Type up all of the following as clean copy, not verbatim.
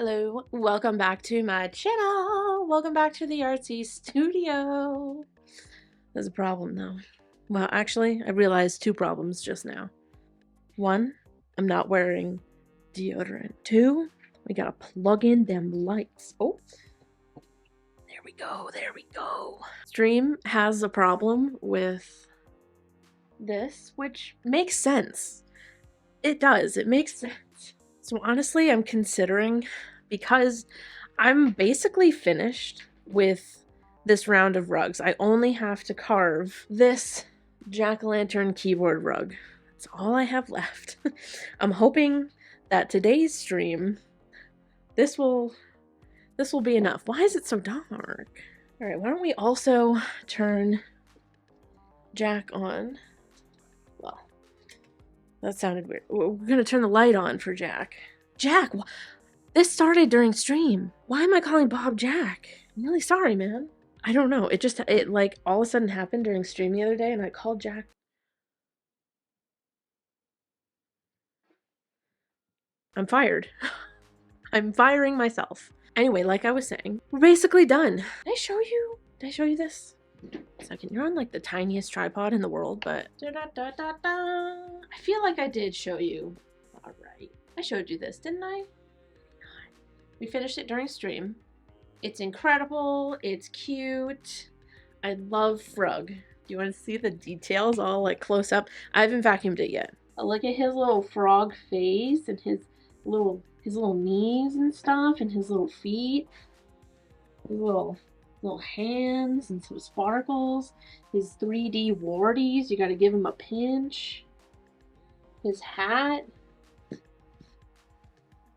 Hello, welcome back to my channel. Welcome back to the Artsy studio. There's a problem though. Well, actually, I realized two problems just now. One, I'm not wearing deodorant. Two, we gotta plug in them lights. Oh, there we go, there we go. Stream has a problem with this, which makes sense. It does, it makes sense. So honestly, I'm considering, because I'm basically finished with this round of rugs. I only have to carve this jack-o'-lantern keyboard rug. That's all I have left. I'm hoping that today's stream, this will be enough. Why is it so dark? All right, why don't we also turn Jack on? Well, that sounded weird. We're gonna turn the light on for Jack. Jack, this started during stream. Why am I calling Bob Jack? I'm really sorry, man. I don't know. It like all of a sudden happened during stream the other day and I called Jack. I'm fired. I'm firing myself. Anyway, like I was saying, we're basically done. Did I show you this? Second, you're on like the tiniest tripod in the world, but I feel like I did show you. All right, I showed you this, didn't I? We finished it during stream. It's incredible. It's cute. I love Frog. Do you want to see the details all like close up? I haven't vacuumed it yet. Look at his little frog face and his little knees and stuff, and his little feet, his little hands and some sparkles. His 3D warties. You got to give him a pinch. His hat.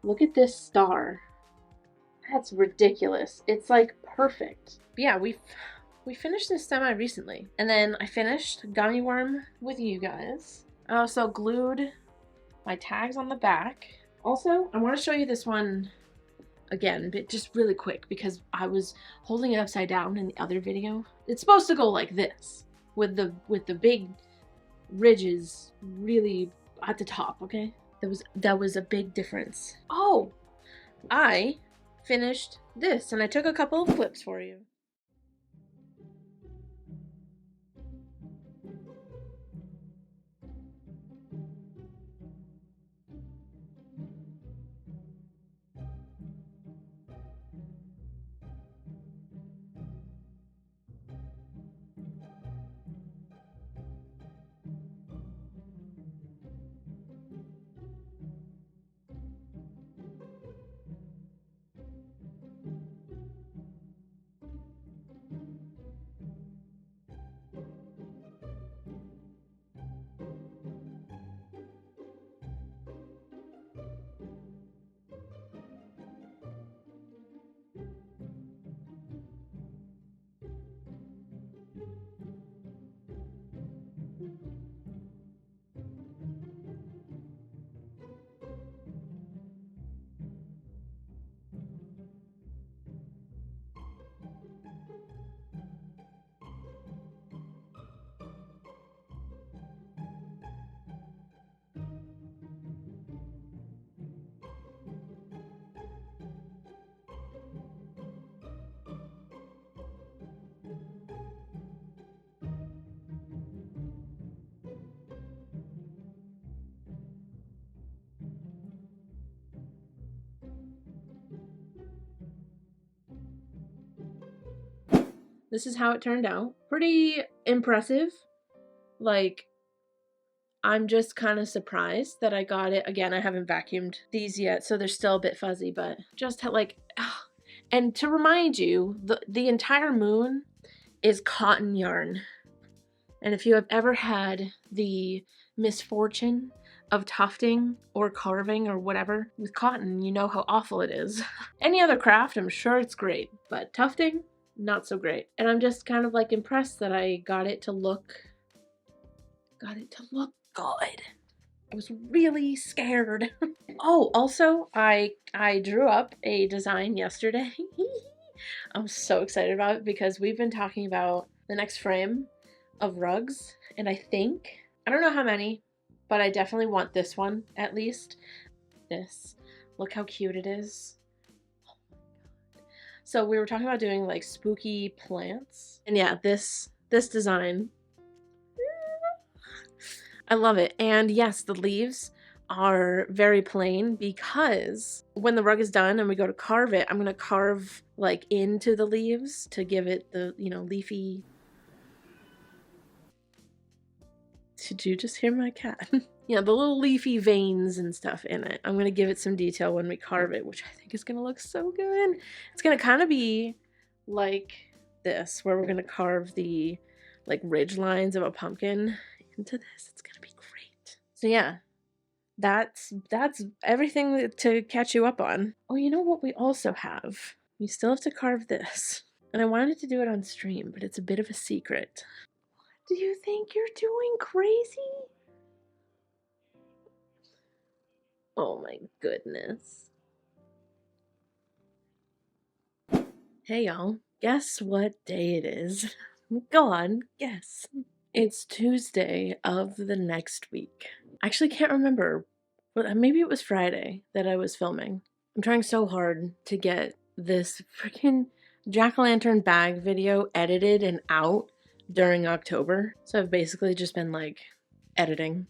Look at this star. That's ridiculous. It's like perfect. But yeah, we finished this semi recently. And then I finished Gummy Worm with you guys. I also glued my tags on the back. Also, I want to show you this one again, but just really quick because I was holding it upside down in the other video. It's supposed to go like this with the big ridges really at the top, okay? That was a big difference. Oh, I finished this and I took a couple of clips for you. This is how it turned out. Pretty impressive. Like, I'm just kind of surprised that I got it. Again, I haven't vacuumed these yet, so they're still a bit fuzzy, but just like, and to remind you, the entire moon is cotton yarn. And if you have ever had the misfortune of tufting or carving or whatever with cotton, you know how awful it is. Any other craft, I'm sure it's great, but tufting, not so great. And I'm just kind of like impressed that I got it to look good. I was really scared. Oh, also, I drew up a design yesterday. I'm so excited about it because we've been talking about the next frame of rugs, and I don't know how many, but I definitely want this one at least. This. Look how cute it is. So we were talking about doing like spooky plants. And yeah, this design, I love it. And yes, the leaves are very plain because when the rug is done and we go to carve it, I'm going to carve like into the leaves to give it the, you know, leafy. Did you just hear my cat? Yeah, the little leafy veins and stuff in it. I'm going to give it some detail when we carve it, which I think is going to look so good. It's going to kind of be like this, where we're going to carve the like ridge lines of a pumpkin into this. It's going to be great. So yeah, that's everything to catch you up on. Oh, you know what we also have? We still have to carve this. And I wanted to do it on stream, but it's a bit of a secret. Do you think you're doing crazy? Oh my goodness. Hey y'all, guess what day it is? Go on, guess. It's Tuesday of the next week. I actually can't remember, but maybe it was Friday that I was filming. I'm trying so hard to get this freaking jack-o'-lantern bag video edited and out during October. So I've basically just been like editing.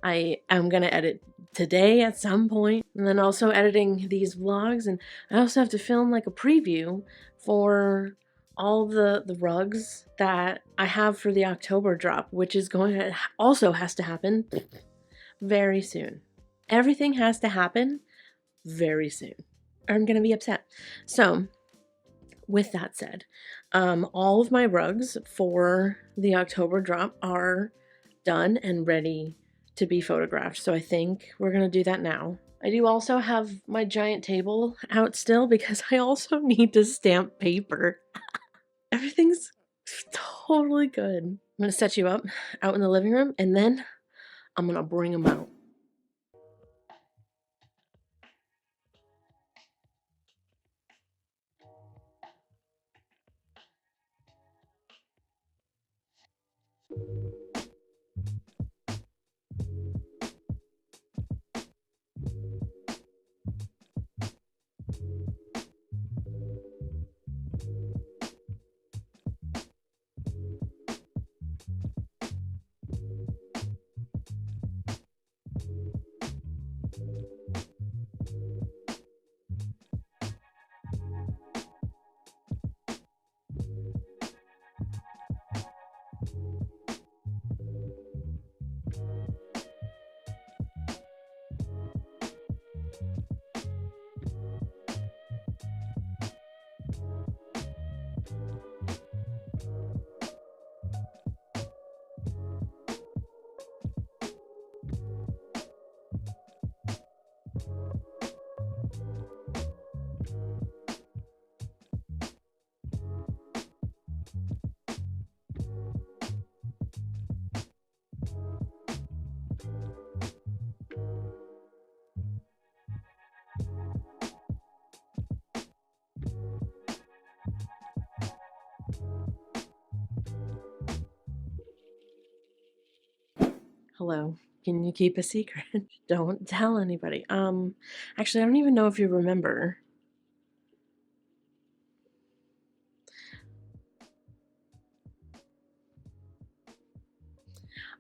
I am gonna edit today at some point, and then also editing these vlogs, and I also have to film like a preview for all the rugs that I have for the October drop, which is going to also has to happen very soon. Everything has to happen very soon, or I'm gonna be upset. So with that said, all of my rugs for the October drop are done and ready to be photographed. So I think we're gonna do that now. I do also have my giant table out still because I also need to stamp paper. Everything's totally good. I'm gonna set you up out in the living room and then I'm gonna bring them out. Hello. Can you keep a secret? Don't tell anybody. Actually, I don't even know if you remember.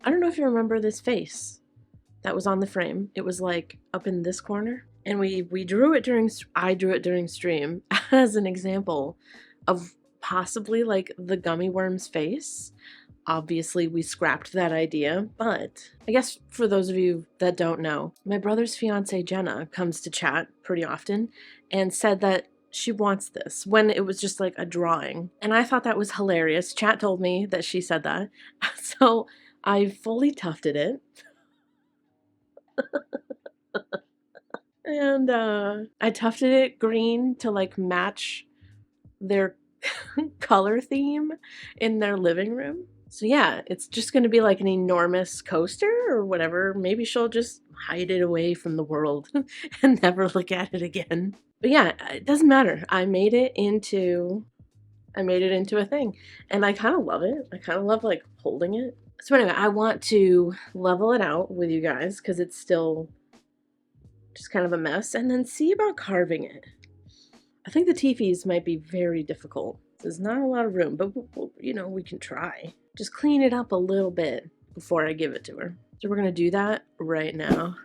I don't know if you remember this face that was on the frame. It was like up in this corner. And we drew it during, I drew it during stream as an example of possibly like the gummy worm's face. Obviously, we scrapped that idea, but I guess for those of you that don't know, my brother's fiance Jenna comes to chat pretty often and said that she wants this when it was just like a drawing. And I thought that was hilarious. Chat told me that she said that. So I fully tufted it. And I tufted it green to like match their color theme in their living room. So yeah, it's just going to be like an enormous coaster or whatever. Maybe she'll just hide it away from the world and never look at it again. But yeah, it doesn't matter. I made it into a thing, and I kind of love it. I kind of love like holding it. So anyway, I want to level it out with you guys because it's still just kind of a mess, and then see about carving it. I think the teefies might be very difficult. There's not a lot of room, but you know, we can try. Just clean it up a little bit before I give it to her. So we're gonna do that right now.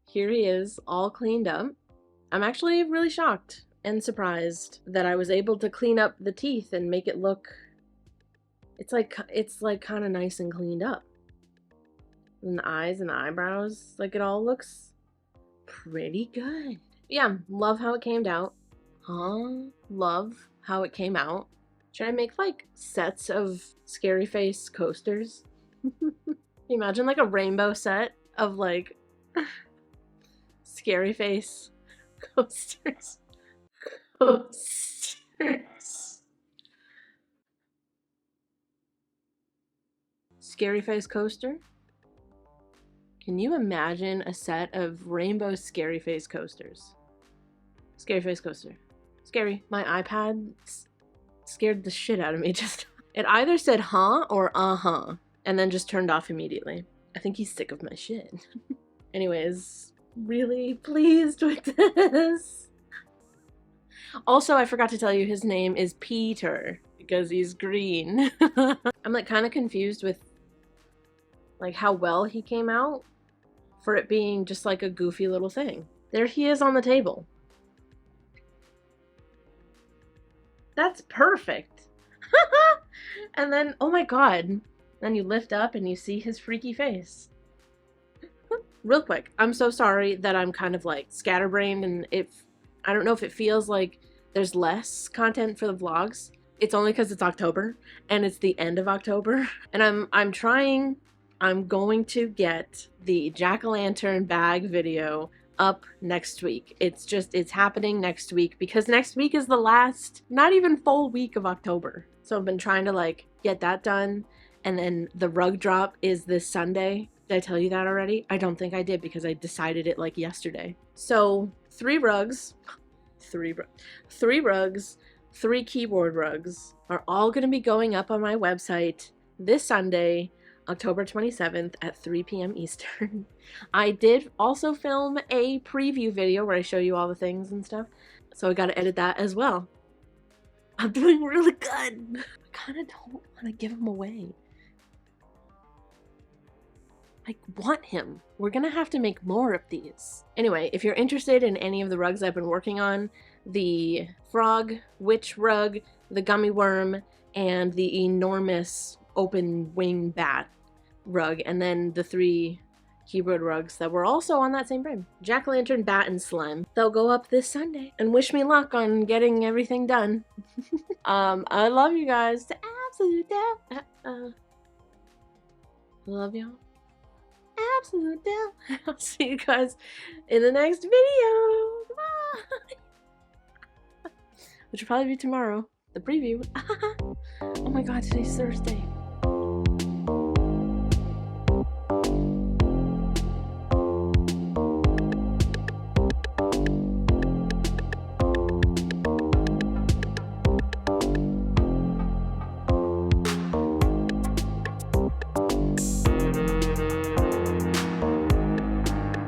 Here he is, all cleaned up. I'm actually really shocked and surprised that I was able to clean up the teeth and make it look, it's like kind of nice and cleaned up. And the eyes and the eyebrows, like it all looks pretty good. Yeah, love how it came out. Love how it came out. Should I make like sets of scary face coasters? Imagine like a rainbow set of like scary face coasters. Scary face coaster? Can you imagine a set of rainbow scary face coasters? Scary face coaster. Scary. My iPad scared the shit out of me just. It either said huh or uh-huh, and then just turned off immediately. I think he's sick of my shit. Anyways, really pleased with this. Also, I forgot to tell you his name is Peater because he's green. I'm like kind of confused with like how well he came out for it being just like a goofy little thing. There he is on the table. That's perfect. And then, oh my god, then you lift up and you see his freaky face. Real quick, I'm so sorry that I'm kind of like scatterbrained, and I don't know if it feels like there's less content for the vlogs. It's only because it's October and it's the end of October, and I'm going to get the jack-o'-lantern bag video up next week. It's happening next week because next week is the last, not even full week of October. So I've been trying to like get that done, and then the rug drop is this Sunday. Did I tell you that already? I don't think I did because I decided it like yesterday. So 3 rugs, 3 keyboard rugs are all going to be going up on my website this Sunday, October 27th at 3 p.m. Eastern. I did also film a preview video where I show you all the things and stuff, so I got to edit that as well. I'm doing really good. kind of don't want to give him away. I want him. We're gonna have to make more of these. Anyway, if you're interested in any of the rugs I've been working on, the frog witch rug, the gummy worm, and the enormous open wing bat rug, and then the 3 keyboard rugs that were also on that same frame, jack-o'-lantern, bat, and slime, they'll go up this Sunday. And wish me luck on getting everything done. I love you guys to absolute death. I love y'all. Absolute death. I'll see you guys in the next video. Bye. Which will probably be tomorrow. The preview. Oh my god, today's Thursday.